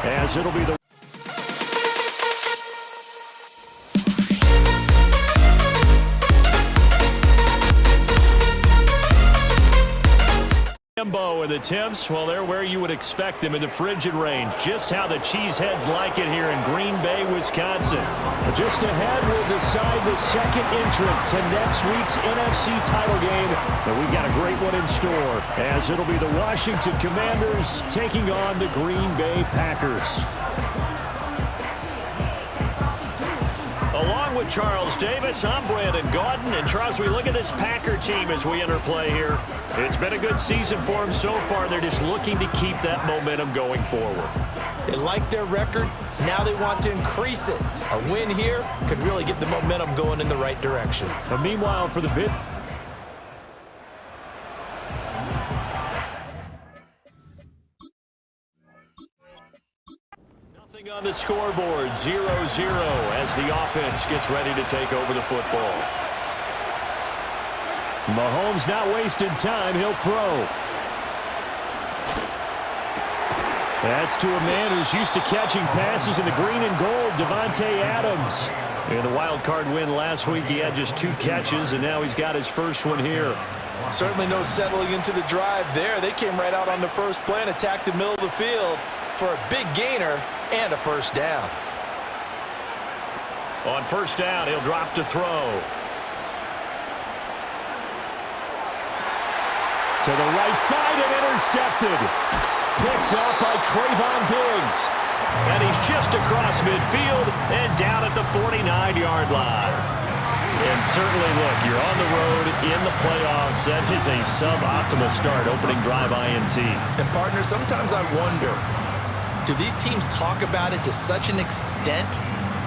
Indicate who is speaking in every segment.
Speaker 1: as it'll be the and the temps, well, they're where you would expect them in the frigid range. Just how the Cheeseheads like it here in Green Bay, Wisconsin. Just ahead, we'll decide the second entrant to next week's NFC title game. And we've got a great one in store, as it'll be the Washington Commanders taking on the Green Bay Packers. Along with Charles Davis, I'm Brandon Gaudin. And Charles, we look at this Packer team as we enter play here. It's been a good season for them so far. They're just looking to keep that momentum going forward.
Speaker 2: They like their record. Now they want to increase it. A win here could really get the momentum going in the right direction.
Speaker 1: But meanwhile, for the on the scoreboard, 0-0 as the offense gets ready to take over the football. Mahomes not wasting time. He'll throw. That's to a man who's used to catching passes in the green and gold, Davante Adams. In the wild card win last week, he had just 2 catches, and now he's got his first one here.
Speaker 2: Certainly no settling into the drive there. They came right out on the first play and attacked the middle of the field for a big gainer and a first down.
Speaker 1: On first down, he'll drop to throw. To the right side and intercepted. Picked up by Trayvon Diggs. And he's just across midfield and down at the 49-yard line. And certainly, look, you're on the road in the playoffs. That is a suboptimal start, opening drive INT.
Speaker 2: And, partner, sometimes I wonder, do these teams talk about it to such an extent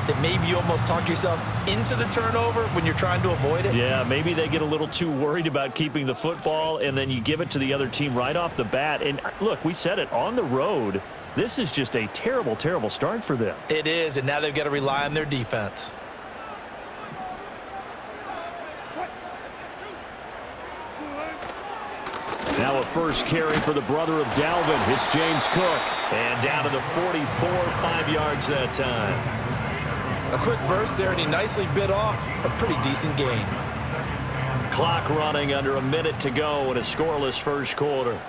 Speaker 2: that maybe you almost talk yourself into the turnover when you're trying to avoid it?
Speaker 1: Yeah, maybe they get a little too worried about keeping the football, and then you give it to the other team right off the bat. And, look, we said it, on the road, this is just a terrible, terrible start for them.
Speaker 2: It is, and now they've got to rely on their defense.
Speaker 1: Now a first carry for the brother of Dalvin. It's James Cook. And down to the 44, 5 yards that time.
Speaker 2: A quick burst there, and he nicely bit off a pretty decent gain.
Speaker 1: Clock running, under a minute to go in a scoreless first quarter.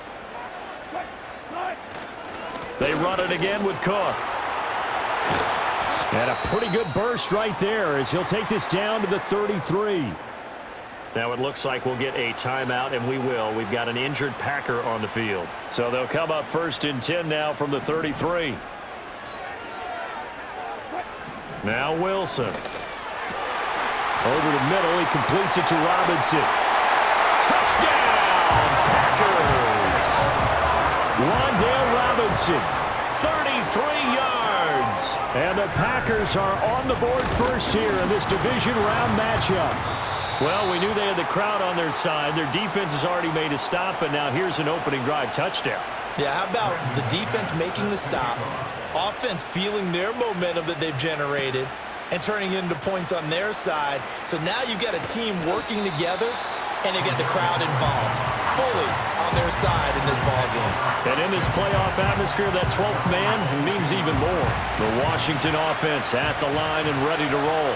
Speaker 1: They run it again with Cook. And a pretty good burst right there as he'll take this down to the 33. Now it looks like we'll get a timeout, and we will. We've got an injured Packer on the field. So they'll come up 1st and 10 now from the 33. Now Wilson. Over the middle, he completes it to Robinson. Touchdown, Packers! Wan'Dale Robinson, 33 yards. And the Packers are on the board first here in this division round matchup. Well, we knew they had the crowd on their side. Their defense has already made a stop, and now here's an opening drive touchdown.
Speaker 2: Yeah, how about the defense making the stop, offense feeling their momentum that they've generated, and turning it into points on their side. So now you've got a team working together, and they get the crowd involved fully on their side in this ballgame.
Speaker 1: And in this playoff atmosphere, that 12th man means even more. The Washington offense at the line and ready to roll.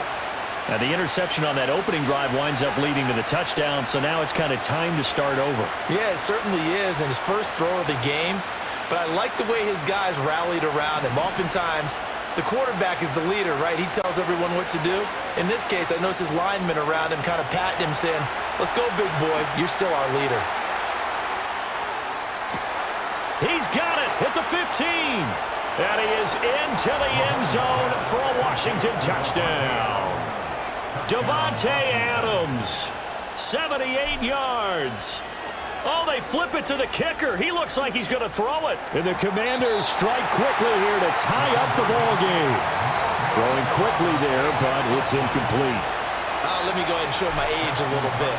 Speaker 1: And the interception on that opening drive winds up leading to the touchdown, so now it's kind of time to start over.
Speaker 2: Yeah, it certainly is, and his first throw of the game. But I like the way his guys rallied around him. Oftentimes, the quarterback is the leader, right? He tells everyone what to do. In this case, I noticed his linemen around him kind of patting him, saying, "Let's go, big boy. You're still our leader."
Speaker 1: He's got it at the 15. And he is into the end zone for a Washington touchdown. Davante Adams, 78 yards. Oh, they flip it to the kicker. He looks like he's going to throw it. And the Commanders strike quickly here to tie up the ball game. Throwing quickly there, but it's incomplete.
Speaker 2: Let me go ahead and show my age a little bit.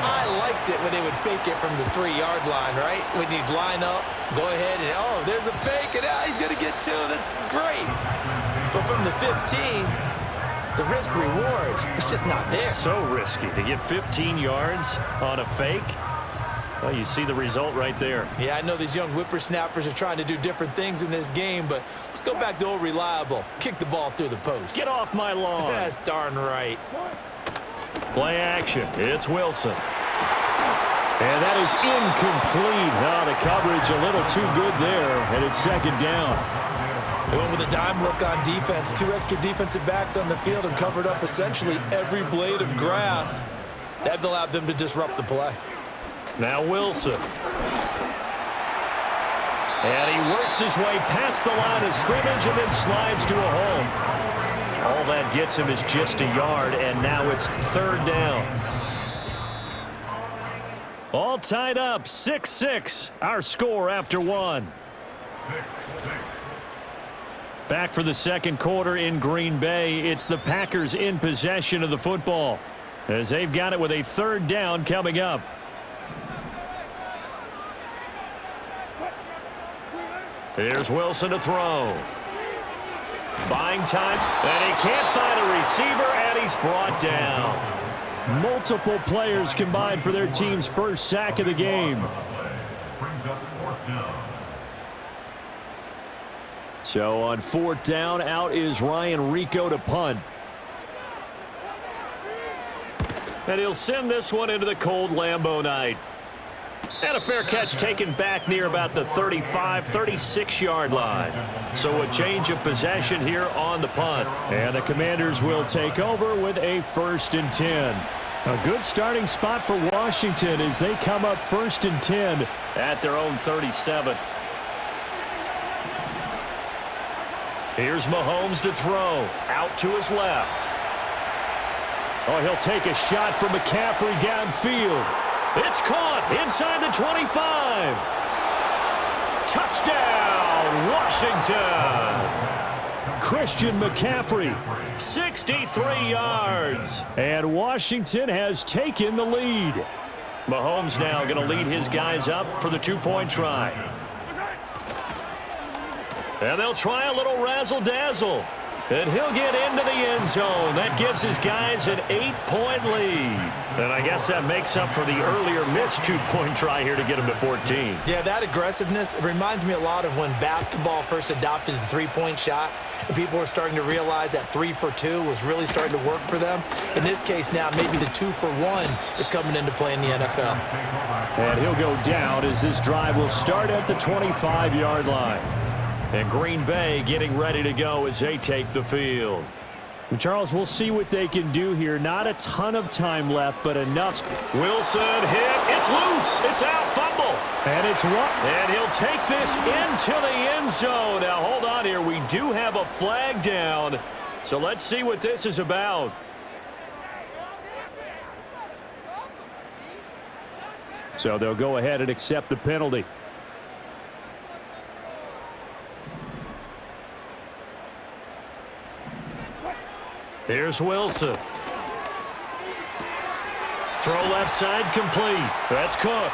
Speaker 2: I liked it when they would fake it from the 3-yard line, right? When you'd line up, go ahead and, oh, there's a fake, and he's going to get 2. That's great. But from the 15... the risk-reward is just not there.
Speaker 1: So risky to get 15 yards on a fake. Well, you see the result right there.
Speaker 2: Yeah, I know these young whippersnappers are trying to do different things in this game, but let's go back to old reliable. Kick the ball through the post.
Speaker 1: Get off my lawn.
Speaker 2: That's darn right.
Speaker 1: Play action. It's Wilson. And that is incomplete. Oh, the coverage a little too good there, and it's second down.
Speaker 2: They went with a dime look on defense. 2 extra defensive backs on the field and covered up essentially every blade of grass. That allowed them to disrupt the play.
Speaker 1: Now Wilson. And he works his way past the line of scrimmage and then slides to a hole. All that gets him is just a yard, and now it's third down. All tied up, 6-6, our score after one. Back for the second quarter in Green Bay. It's the Packers in possession of the football, as they've got it with a third down coming up. Here's Wilson to throw. Buying time, and he can't find a receiver, and he's brought down. Multiple players combined for their team's first sack of the game. So on fourth down, out is Ryan Rico to punt. And he'll send this one into the cold Lambeau night. And a fair catch taken back near about the 35, 36-yard line. So a change of possession here on the punt. And the Commanders will take over with a 1st and 10. A good starting spot for Washington as they come up 1st and 10 at their own 37. Here's Mahomes to throw. Out to his left. Oh, he'll take a shot from McCaffrey downfield. It's caught inside the 25. Touchdown, Washington. Christian McCaffrey, 63 yards. And Washington has taken the lead. Mahomes now going to lead his guys up for the 2-point try. And they'll try a little razzle-dazzle. And he'll get into the end zone. That gives his guys an 8-point lead. And I guess that makes up for the earlier missed 2-point try here to get him to 14.
Speaker 2: Yeah, that aggressiveness, it reminds me a lot of when basketball first adopted the 3-point shot. And people were starting to realize that 3 for 2 was really starting to work for them. In this case now, maybe the 2 for 1 is coming into play in the NFL.
Speaker 1: And he'll go down as this drive will start at the 25-yard line. And Green Bay getting ready to go as they take the field. Charles, we'll see what they can do here. Not a ton of time left, but enough. Wilson hit. It's loose. It's out. Fumble. And it's what? And he'll take this into the end zone. Now, hold on here. We do have a flag down. So let's see what this is about. So they'll go ahead and accept the penalty. Here's Wilson. Throw left side complete. That's Cook.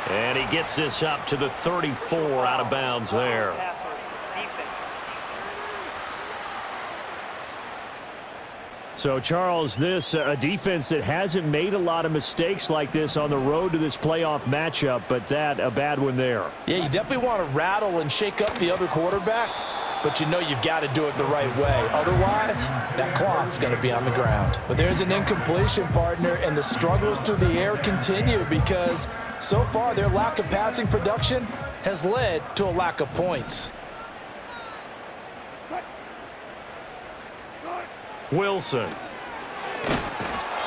Speaker 1: And he gets this up to the 34 out of bounds there. So, Charles, this a defense that hasn't made a lot of mistakes like this on the road to this playoff matchup, but that a bad one there.
Speaker 2: Yeah, you definitely want to rattle and shake up the other quarterback. But you know you've got to do it the right way. Otherwise, that cloth's going to be on the ground. But there's an incompletion, partner, and the struggles through the air continue because so far their lack of passing production has led to a lack of points.
Speaker 1: Wilson.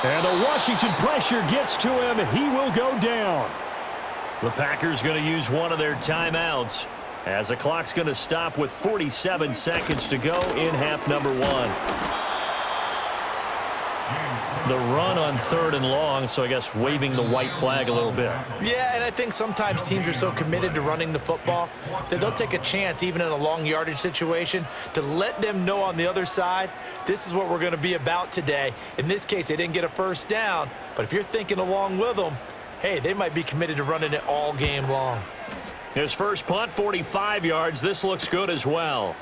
Speaker 1: And the Washington pressure gets to him. He will go down. The Packers going to use one of their timeouts, as the clock's going to stop with 47 seconds to go in half number 1. The run on 3rd and long, so I guess waving the white flag a little bit.
Speaker 2: Yeah, and I think sometimes teams are so committed to running the football that they'll take a chance, even in a long yardage situation, to let them know on the other side, this is what we're going to be about today. In this case, they didn't get a first down, but if you're thinking along with them, hey, they might be committed to running it all game long.
Speaker 1: His first punt, 45 yards. This looks good as well.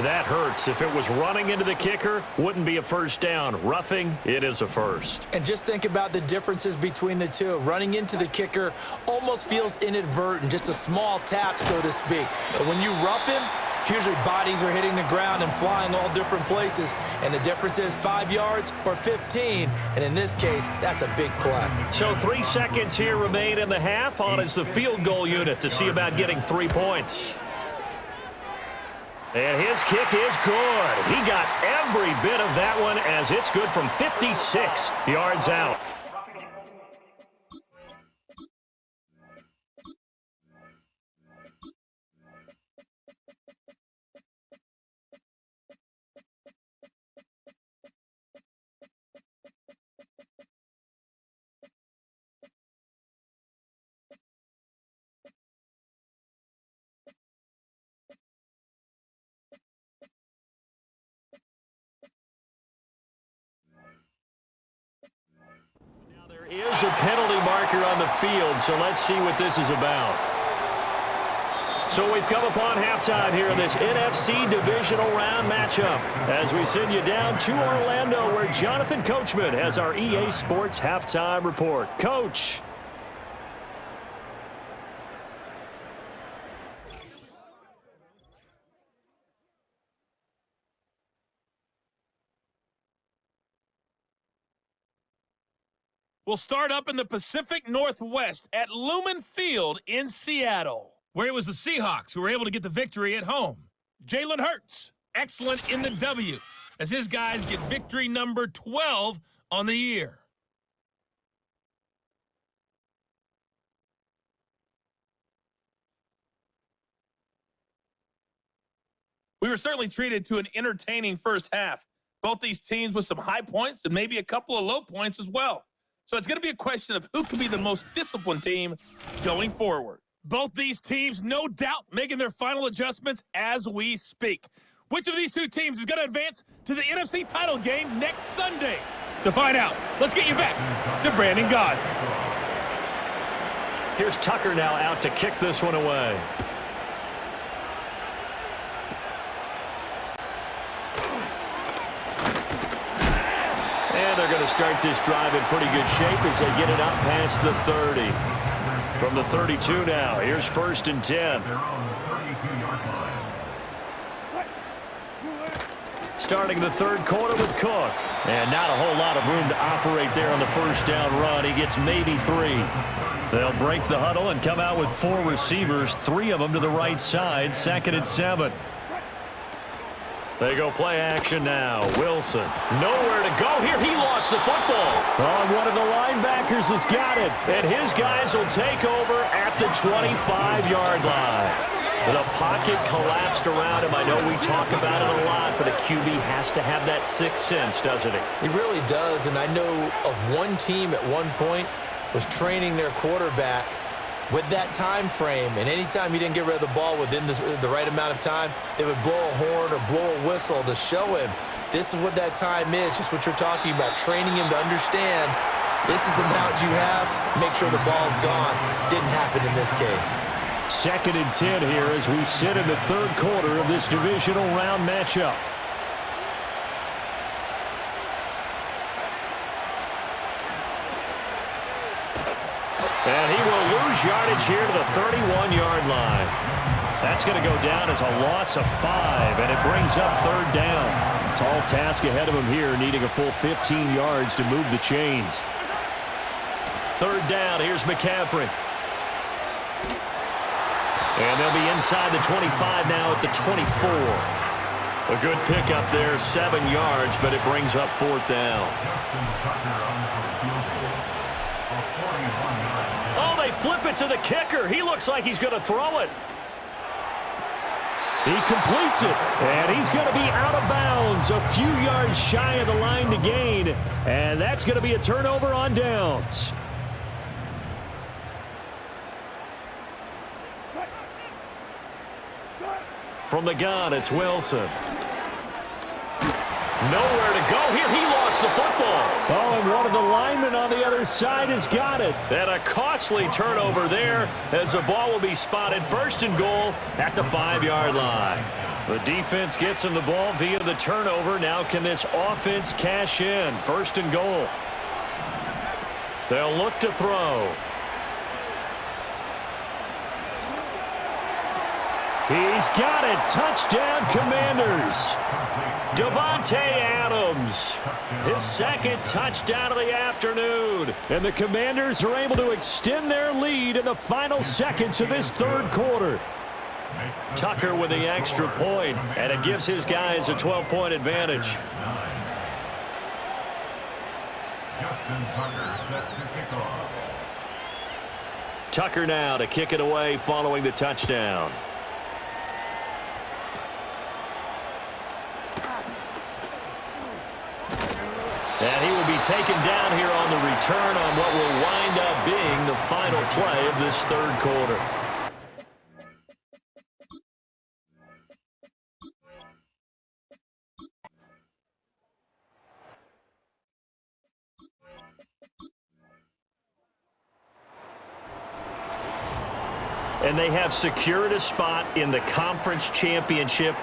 Speaker 1: That hurts. If it was running into the kicker, wouldn't be a first down. Roughing, it is a first.
Speaker 2: And just think about the differences between the two. Running into the kicker almost feels inadvertent, just a small tap, so to speak. But when you rough him, usually bodies are hitting the ground and flying all different places. And the difference is 5 yards or 15. And in this case, that's a big play.
Speaker 1: So 3 seconds here remain in the half. On is the field goal unit to see about getting 3 points. And his kick is good. He got every bit of that one as it's good from 56 yards out. Is a penalty marker on the field, so let's see what this is about. So we've come upon halftime here in this NFC divisional round matchup as we send you down to Orlando where Jonathan Coachman has our EA Sports halftime report. Coach.
Speaker 3: We'll start up in the Pacific Northwest at Lumen Field in Seattle, where it was the Seahawks who were able to get the victory at home. Jalen Hurts, excellent in the W, as his guys get victory number 12 on the year. We were certainly treated to an entertaining first half. Both these teams with some high points and maybe a couple of low points as well. So it's going to be a question of who can be the most disciplined team going forward. Both these teams, no doubt, making their final adjustments as we speak. Which of these two teams is going to advance to the NFC title game next Sunday? To find out, let's get you back to Brandon Gaudin.
Speaker 1: Here's Tucker now out to kick this one away. And they're going to start this drive in pretty good shape as they get it out past the 30. From the 32 now, here's 1st and 10. Starting the third quarter with Cook. And not a whole lot of room to operate there on the first down run. He gets maybe 3. They'll break the huddle and come out with 4 receivers, 3 of them to the right side, 2nd and 7. They go play action now. Wilson, nowhere to go here. He lost the football. Oh, one of the linebackers has got it. And his guys will take over at the 25-yard line. The pocket collapsed around him. I know we talk about it a lot, but a QB has to have that sixth sense, doesn't he?
Speaker 2: He really does, and I know of one team at one point was training their quarterback with that time frame, and anytime he didn't get rid of the ball within the right amount of time, they would blow a horn or blow a whistle to show him this is what that time is, just what you're talking about, training him to understand this is the amount you have, make sure the ball's gone. Didn't happen in this case.
Speaker 1: 2nd and 10 here as we sit in the third quarter of this divisional round matchup. And he will lose yardage here to the 31-yard line. That's going to go down as a loss of 5, and it brings up 3rd down. Tall task ahead of him here, needing a full 15 yards to move the chains. 3rd down, here's McCaffrey. And they'll be inside the 25 now at the 24. A good pickup there, 7 yards, but it brings up 4th down. Flip it to the kicker. He looks like he's going to throw it. He completes it, and he's going to be out of bounds, a few yards shy of the line to gain, and that's going to be a turnover on downs. From the gun, it's Wilson. Nowhere to go here. He lost the football. Oh, and one of the linemen on the other side has got it. And a costly turnover there as the ball will be spotted 1st and goal at the 5-yard line. The defense gets him the ball via the turnover. Now can this offense cash in? First and goal. They'll look to throw. He's got it. Touchdown, Commanders. Davante Adams, his second touchdown of the afternoon. And the Commanders are able to extend their lead in the final seconds of this third quarter. Tucker with the extra point, and it gives his guys a 12-point advantage. Tucker now to kick it away following the touchdown. And he will be taken down here on the return on what will wind up being the final play of this third quarter. And they have secured a spot in the conference championship.